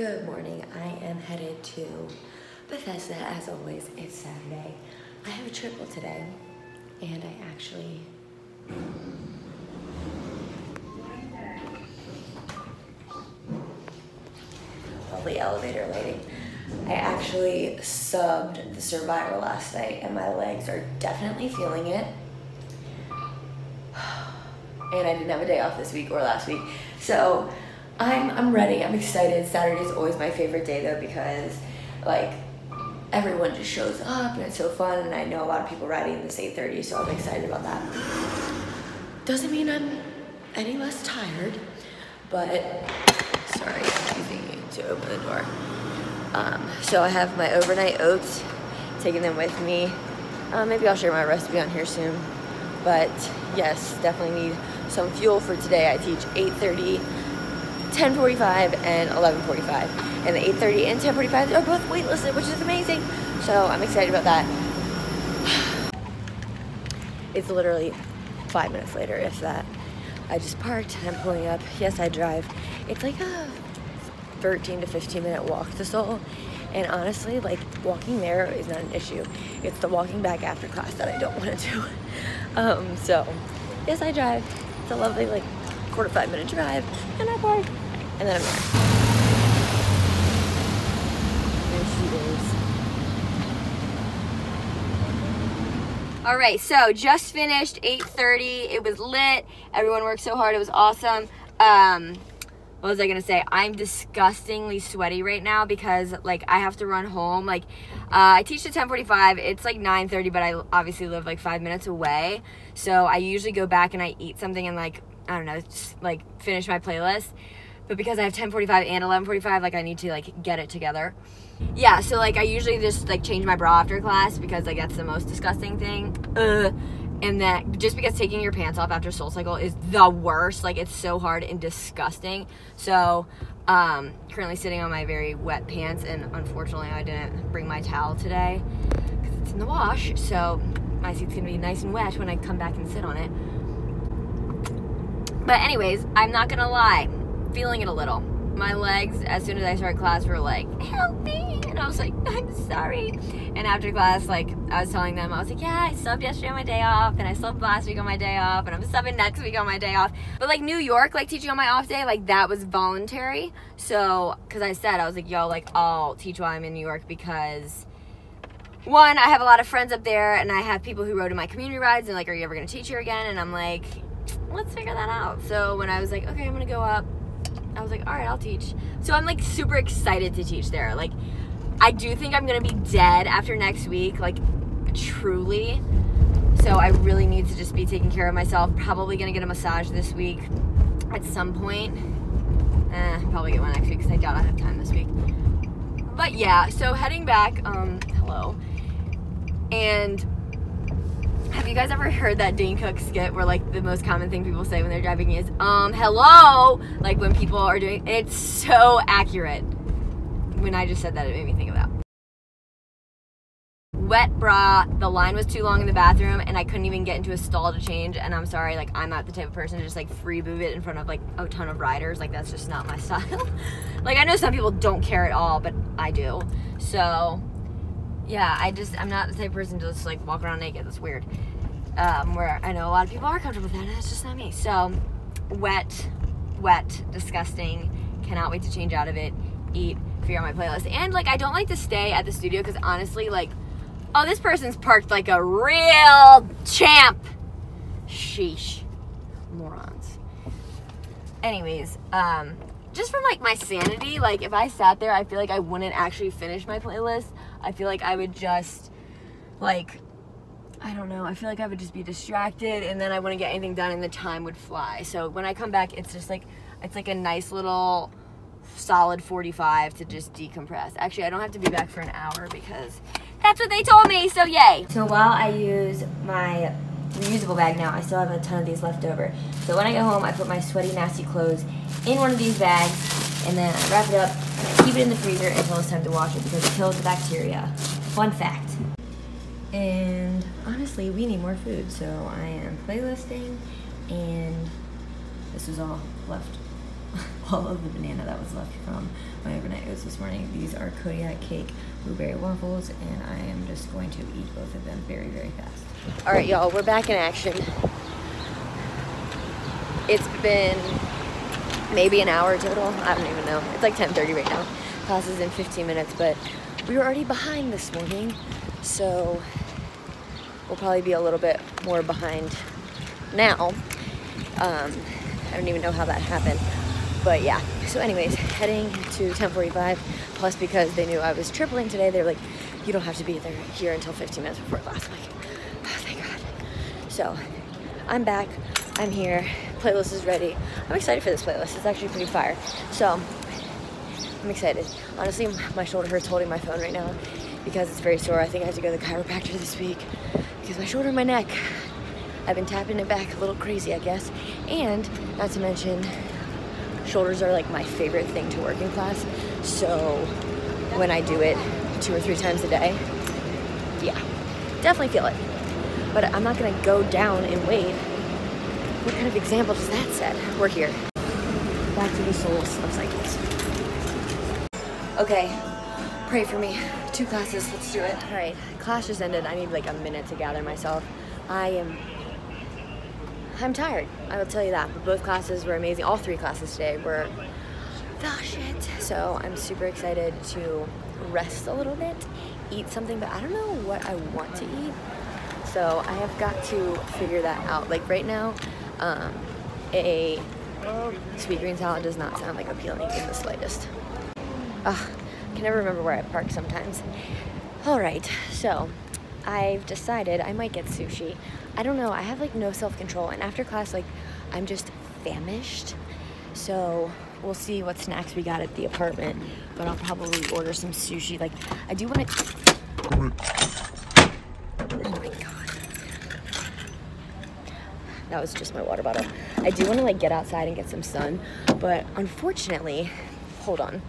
Good morning. I am headed to Bethesda. As always, it's Saturday. I have a triple today, and I actually lovely elevator lighting. I actually subbed the Survivor last night, and my legs are definitely feeling it. And I didn't have a day off this week or last week, so I'm ready. I'm excited. Saturday is always my favorite day though, because like everyone just shows up and it's so fun, and I know a lot of people riding this 8:30, so I'm excited about that. Doesn't mean I'm any less tired, but sorry, excuse me to open the door. So I have my overnight oats, taking them with me. Maybe I'll share my recipe on here soon, but yes, definitely need some fuel for today. I teach 8:30, 10:45, and 11:45, and the 8:30 and 10:45 are both waitlisted, which is amazing. So I'm excited about that. It's literally 5 minutes later, if that. I just parked and I'm pulling up. Yes, I drive. It's like a 13 to 15 minute walk to Seoul, and honestly, like, walking there is not an issue. It's the walking back after class that I don't want to do. So yes, I drive. It's a lovely, like, 45 minute drive, and I park, and then I'm there. There she is. All right, so just finished 8:30. It was lit. Everyone worked so hard. It was awesome. What was I gonna say? I'm disgustingly sweaty right now because, like, I have to run home. Like, I teach at 10:45. It's like 9:30, but I obviously live like 5 minutes away. So I usually go back and I eat something and, like, I don't know, just like finish my playlist. But because I have 10:45 and 11:45, like, I need to like get it together. Yeah, so like I usually just like change my bra after class because like that's the most disgusting thing. And that just because taking your pants off after SoulCycle is the worst. Like, it's so hard and disgusting. So currently sitting on my very wet pants, and unfortunately I didn't bring my towel today because it's in the wash. So my seat's gonna be nice and wet when I come back and sit on it. But anyways, I'm not gonna lie, feeling it a little. My legs, as soon as I started class, were like, help me. And I was like, I'm sorry. And after class, like, I was telling them, I was like, yeah, I subbed yesterday on my day off, and I subbed last week on my day off, and I'm subbing next week on my day off. But like New York, like teaching on my off day, like that was voluntary. So, cause I said, I was like, yo, like I'll teach while I'm in New York because, one, I have a lot of friends up there, and I have people who rode in my community rides, and like, are you ever gonna teach here again? And I'm like, let's figure that out. So when I was like, okay, I'm gonna go up, I was like, all right, I'll teach. So I'm like super excited to teach there. Like, I do think I'm gonna be dead after next week, like truly. So I really need to just be taking care of myself. Probably gonna get a massage this week at some point. Probably get one next week because I doubt I have time this week. But yeah, so heading back, hello. And have you guys ever heard that Dane Cook skit where like the most common thing people say when they're driving is, hello? Like when people are doing, and it's so accurate. When I just said that, it made me think of that. Wet bra, the line was too long in the bathroom, and I couldn't even get into a stall to change, and I'm sorry, like, I'm not the type of person to just like free boob it in front of like a ton of riders. Like, that's just not my style. Like, I know some people don't care at all, but I do. So yeah, I'm not the type of person to just like walk around naked. That's weird. Where I know a lot of people are comfortable with that, and that's just not me. So wet, disgusting. Cannot wait to change out of it, eat, figure out my playlist. And like, I don't like to stay at the studio because honestly, like, oh, this person's parked like a real champ. Sheesh. Morons. Anyways, just from like my sanity, like if I sat there, I feel like I wouldn't actually finish my playlist. I feel like I would just like, I don't know, I feel like I would just be distracted, and then I wouldn't get anything done and the time would fly. So when I come back, it's just like, it's like a nice little solid 45 to just decompress. Actually, I don't have to be back for an hour because that's what they told me, so yay. So while I use my reusable bag now, I still have a ton of these left over. So when I go home, I put my sweaty, nasty clothes in one of these bags, and then I wrap it up and I keep it in the freezer until it's time to wash it because it kills the bacteria. Fun fact. And honestly, we need more food, so I am playlisting, and this is all left all of the banana that was left from my overnight oats this morning. These are Kodiak cake blueberry waffles, and I am just going to eat both of them very, very fast. All right, y'all, we're back in action. It's been maybe an hour total. I don't even know. It's like 10:30 right now. Class is in 15 minutes, but we were already behind this morning, so we'll probably be a little bit more behind now. I don't even know how that happened, but yeah. So anyways, heading to 10:45, plus because they knew I was tripling today, they're like, you don't have to be here until 15 minutes before class. I'm like, oh, thank God. So I'm back, I'm here, playlist is ready. I'm excited for this playlist, it's actually pretty fire. So I'm excited. Honestly, my shoulder hurts holding my phone right now because it's very sore. I think I have to go to the chiropractor this week because my shoulder and my neck, I've been tapping it back a little crazy, I guess. And not to mention, shoulders are like my favorite thing to work in class. So when I do it 2 or 3 times a day, yeah, definitely feel it. But I'm not gonna go down in weight. What kind of example does that set? We're here. Back to the SoulCycles. Okay, pray for me. 2 classes, let's do it. All right, class just ended. I need like a minute to gather myself. I'm tired, I will tell you that. But both classes were amazing. All 3 classes today were the shit. So I'm super excited to rest a little bit, eat something, but I don't know what I want to eat. So I have got to figure that out. Like right now, a sweet green salad does not sound like appealing in the slightest. I can never remember where I park sometimes. All right, so I've decided I might get sushi. I don't know, I have like no self-control, and after class, like, I'm just famished. So we'll see what snacks we got at the apartment, but I'll probably order some sushi. Like, I do want to, oh my God. That was just my water bottle. I do want to like get outside and get some sun, but unfortunately, hold on.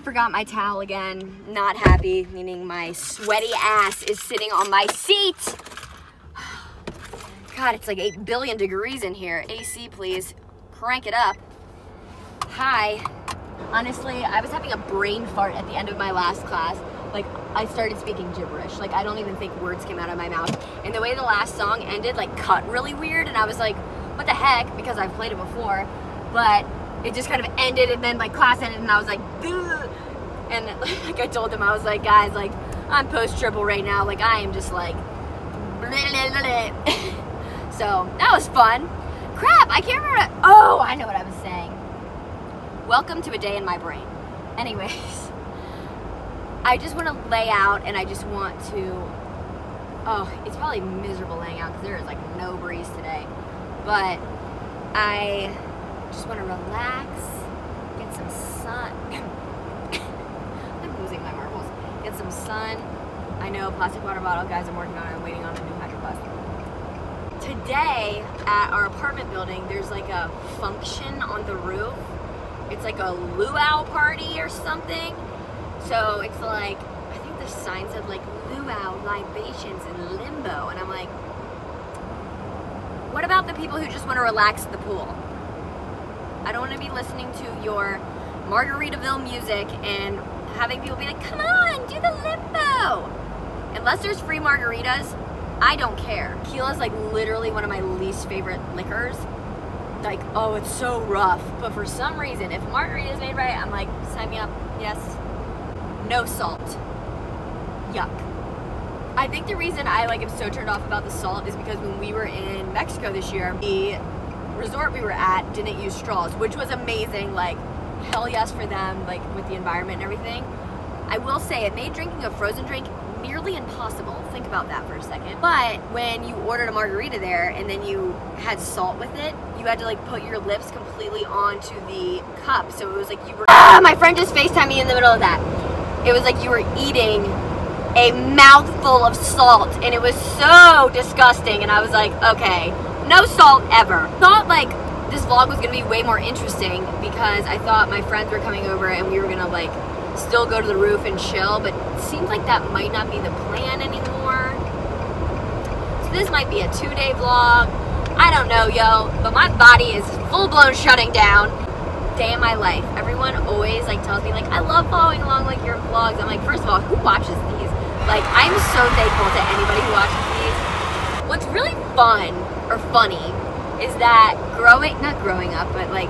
Forgot my towel again. Not happy, meaning my sweaty ass is sitting on my seat. God, it's like 8 billion degrees in here. AC, please. Crank it up. Hi. Honestly, I was having a brain fart at the end of my last class. Like, I started speaking gibberish. Like, I don't even think words came out of my mouth. And the way the last song ended, like, cut really weird. And I was like, what the heck? Because I've played it before. But it just kind of ended, and then my class ended, and I was like, ugh. And like I told them, I was like, guys, like, I'm post-triple right now. Like, I am just like, blah, blah, blah, blah. So that was fun. Crap, I can't remember. Oh, I know what I was saying. Welcome to a day in my brain. Anyways, I just want to lay out, and I just want to, oh, it's probably miserable laying out because there is like no breeze today. But I just want to relax, get some sun. I'm losing my marbles. Get some sun. I know, plastic water bottle, guys, I'm working on it. I'm waiting on a new Hydro Flask. Today at our apartment building, there's like a function on the roof. It's like a luau party or something. So it's like, I think the sign said like luau libations in limbo. And I'm like, what about the people who just want to relax at the pool? I don't want to be listening to your Margaritaville music and having people be like, come on, do the limbo. Unless there's free margaritas, I don't care. Tequila's like literally one of my least favorite liquors. Like, oh, it's so rough. But for some reason, if margarita is made right, I'm like, sign me up, yes. No salt. Yuck. I think the reason I like am so turned off about the salt is because when we were in Mexico this year, the resort we were at didn't use straws, which was amazing. Like, hell yes for them, like with the environment and everything. I will say it made drinking a frozen drink nearly impossible. Think about that for a second. But when you ordered a margarita there and then you had salt with it, you had to like put your lips completely onto the cup. So it was like you were, my friend just FaceTimed me in the middle of that. It was like you were eating a mouthful of salt, and it was so disgusting. And I was like, okay, no salt ever. Thought like this vlog was gonna be way more interesting because I thought my friends were coming over and we were gonna like still go to the roof and chill, but it seems like that might not be the plan anymore. So this might be a 2-day vlog. I don't know, yo, but my body is full-blown shutting down. day in my life. Everyone always like tells me like, I love following along like your vlogs. I'm like, first of all, who watches these? Like, I'm so thankful to anybody who watches these. What's really fun or funny is that not growing up, but like,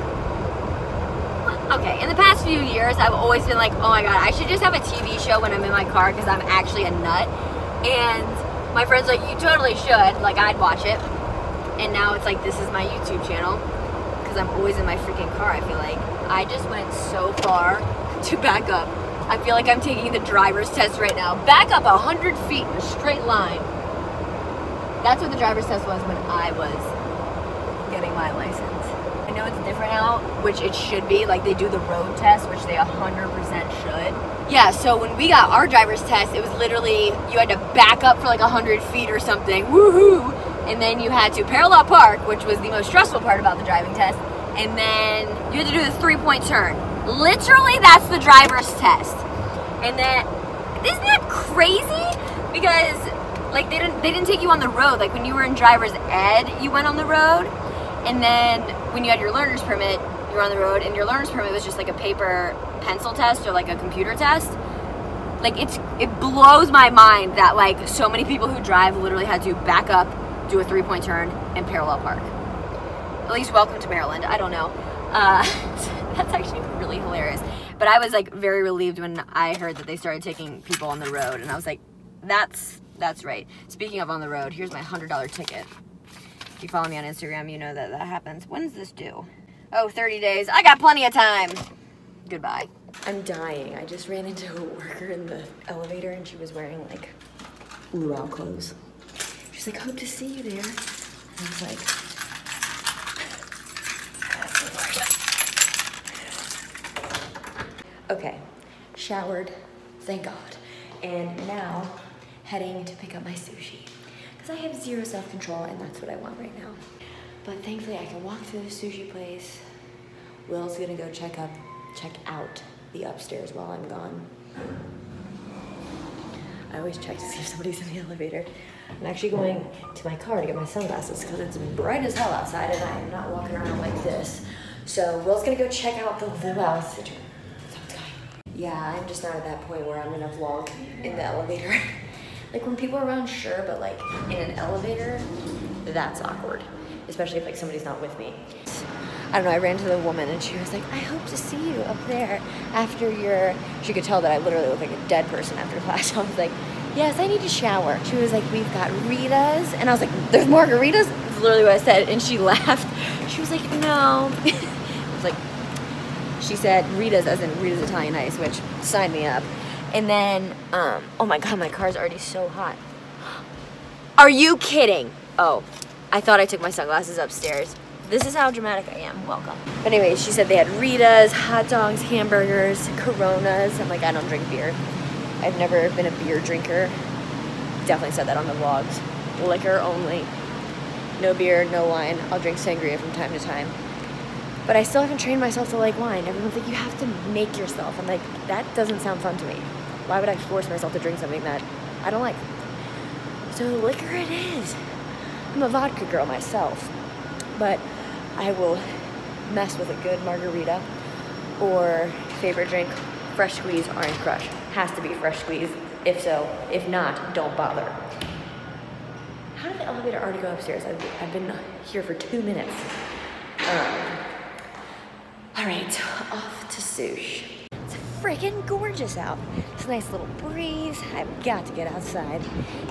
okay, in the past few years, I've always been like, oh my god, I should just have a TV show when I'm in my car because I'm actually a nut. And my friends are like, you totally should. Like, I'd watch it. And now it's like, this is my YouTube channel because I'm always in my freaking car, I feel like. I just went so far to back up. I feel like I'm taking the driver's test right now. Back up 100 feet in a straight line. That's what the driver's test was when I was getting my license. I know it's different now, which it should be. Like, they do the road test, which they 100% should. Yeah, so when we got our driver's test, it was literally, you had to back up for like 100 feet or something. Woohoo! And then you had to parallel park, which was the most stressful part about the driving test. And then you had to do this 3-point turn. Literally, that's the driver's test. And then, isn't that crazy? Because like they didn't take you on the road. Like when you were in driver's ed, you went on the road. And then when you had your learner's permit, you were on the road, and your learner's permit was just like a paper pencil test or like a computer test. Like it blows my mind that like so many people who drive literally had to back up, do a 3-point turn, and parallel park. At least welcome to Maryland. I don't know. That's actually really hilarious. But I was like very relieved when I heard that they started taking people on the road, and I was like, that's right. Speaking of on the road, here's my $100 ticket. If you follow me on Instagram, you know that happens. When's this due? Oh, 30 days. I got plenty of time. Goodbye. I'm dying. I just ran into a worker in the elevator, and she was wearing like luau clothes. She's like, hope to see you there. And I was like, okay, showered, thank God. And now heading to pick up my sushi. Because I have zero self-control, and that's what I want right now. But thankfully I can walk through the sushi place. Will's gonna go check out the upstairs while I'm gone. I always check to see if somebody's in the elevator. I'm actually going to my car to get my sunglasses because it's bright as hell outside and I am not walking around like this. So Will's gonna go check out the luau situation. Yeah, I'm just not at that point where I'm gonna vlog in the elevator. Like when people are around, sure, but like in an elevator, that's awkward. Especially if like somebody's not with me. I don't know, I ran to the woman and she was like, I hope to see you up there after your... She could tell that I literally look like a dead person after class. So I was like, yes, I need to shower. She was like, we've got Ritas. And I was like, there's margaritas? That's literally what I said. And she laughed. She was like, no. I was like, she said Ritas as in Rita's Italian Ice, which signed me up. And then, oh my God, my car's already so hot. Are you kidding? Oh, I thought I took my sunglasses upstairs. This is how dramatic I am. Welcome. But anyway, she said they had Ritas, hot dogs, hamburgers, Coronas. I'm like, I don't drink beer. I've never been a beer drinker. Definitely said that on the vlogs. Liquor only. No beer, no wine. I'll drink sangria from time to time. But I still haven't trained myself to like wine. Everyone's like, you have to make yourself. I'm like, that doesn't sound fun to me. Why would I force myself to drink something that I don't like? So liquor it is. I'm a vodka girl myself. But I will mess with a good margarita or favorite drink, fresh squeeze, orange crush. Has to be fresh squeeze, if so. If not, don't bother. How did the elevator already go upstairs? I've been here for 2 minutes. All right, off to Sushi. It's freaking gorgeous out. It's a nice little breeze. I've got to get outside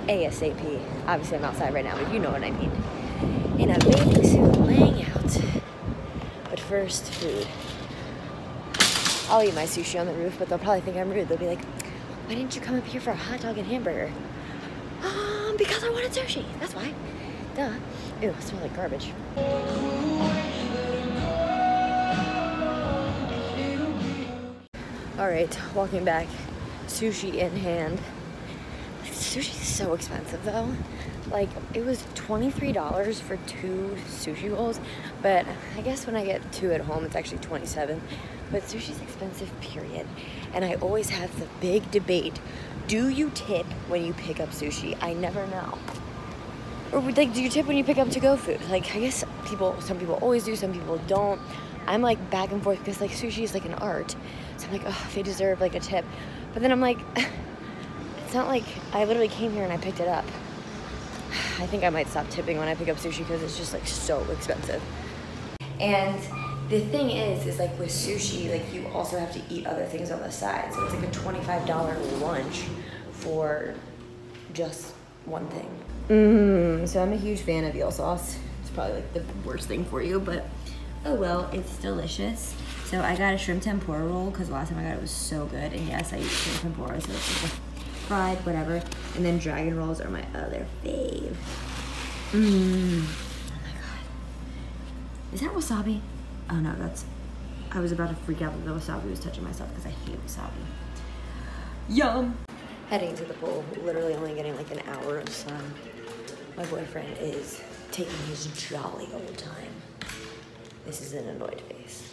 ASAP. Obviously I'm outside right now, but you know what I mean. In a bathing suit, laying out. But first, food. I'll eat my sushi on the roof, but they'll probably think I'm rude. They'll be like, why didn't you come up here for a hot dog and hamburger? Because I wanted sushi. That's why. Duh. Ew, it smells like garbage. All right, walking back, sushi in hand. Sushi's so expensive though. Like, it was $23 for 2 sushi rolls, but I guess when I get 2 at home, it's actually $27. But sushi's expensive, period. And I always have the big debate. Do you tip when you pick up sushi? I never know. Or like, do you tip when you pick up to-go food? Like, I guess some people always do, some people don't. I'm like back and forth because like sushi is like an art. So I'm like, oh, they deserve like a tip. But then I'm like, it's not like I literally came here and I picked it up. I think I might stop tipping when I pick up sushi because it's just like so expensive. And the thing is like with sushi, like you also have to eat other things on the side. So it's like a $25 lunch for just one thing. So I'm a huge fan of eel sauce. It's probably like the worst thing for you, but oh well, it's delicious. So I got a shrimp tempura roll because the last time I got it was so good. And yes, I eat shrimp tempura, so it's like fried, whatever. And then dragon rolls are my other fave. Oh my god. Is that wasabi? Oh no, that's, I was about to freak out that the wasabi was touching myself because I hate wasabi. Yum! Heading to the pool, literally only getting like an hour of sun. My boyfriend is taking his jolly old time. This is an annoyed face.